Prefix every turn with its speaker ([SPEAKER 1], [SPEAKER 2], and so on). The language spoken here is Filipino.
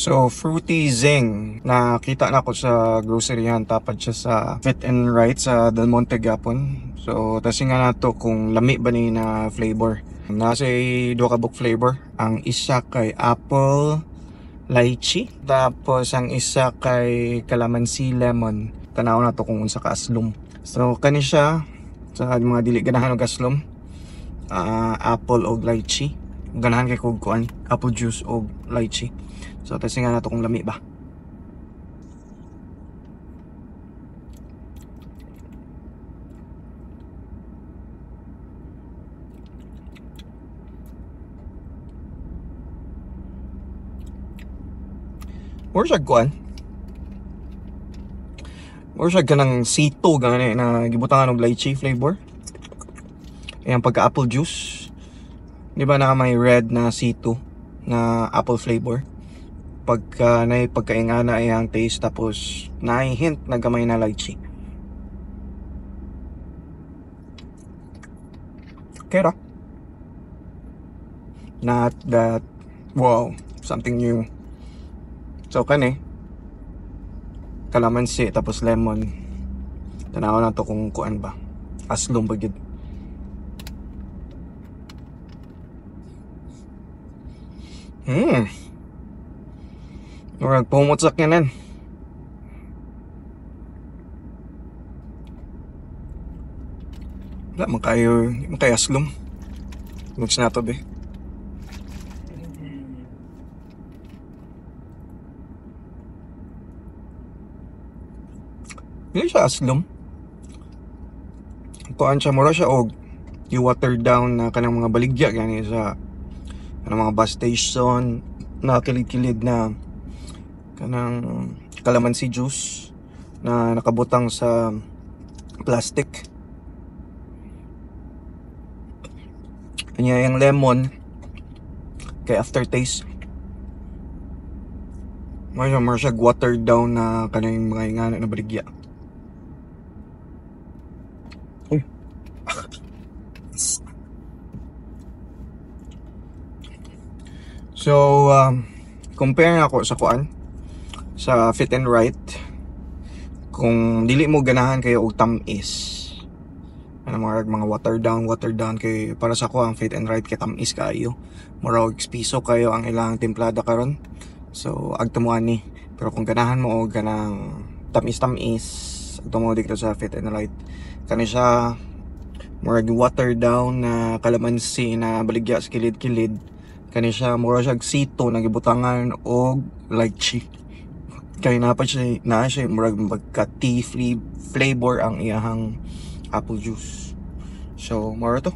[SPEAKER 1] So, Fruity Zing. Nakita na ako sa groceryhan. Tapad siya sa Fit and Right sa Del Monte Gapon. So, tasing nga na to kung lami ba ni na flavor. Nasa duha ka book flavor. Ang isa kay apple lychee. Tapos ang isa kay calamansi lemon. Tanaw na to kung unsa ka aslom. So, kani siya sa mga dili ganahan og aslom. Apple o lychee. Ganahan kay kog kuan, apple juice o lychee. So, tasing nga na to kung lami ba. Or siya kuan? Or siya ganang sito gani na gibutangan og lychee flavor. Ayan pagka apple juice. Di ba na may red na sito na apple flavor? Pagka pagkaingana ay ang taste, tapos hint na gamay na lychee. Kera. Not that wow, something new. So kani calamansi tapos lemon. Tanaw na to kung kuan ba. Aslom ba gid. Murag pumot sa kanan. Wala makayo aslom. Looks na to be. Hindi siya aslom. Kuan siya, mura siya og i-water down na kanang mga baligya gani sa kanang mga bus station na kilid-kilid na kanang calamansi juice na nakabutang sa plastic. Kanya yung lemon kay aftertaste. Mura siya watered down na kanang mga ingana na baligya. So, compare ako sa kuan sa Fit and Right. Kung dili mo ganahan kayo og tamis, ano mga water down kay para sa ko ang Fit and Right kay tamis kayo. Mura og piso kayo ang ilang templada karon. So, agtamo ani. Pero kung ganahan mo og ganang tamis, agtamo dito sa Fit and Right. Kani siya murag water down na calamansi na baligya sa kilid-kilid. Kani siya mura siya sito na gibutangan og lychee. Kay na siya murag magka tea flavor ang iyahang apple juice. So mura to.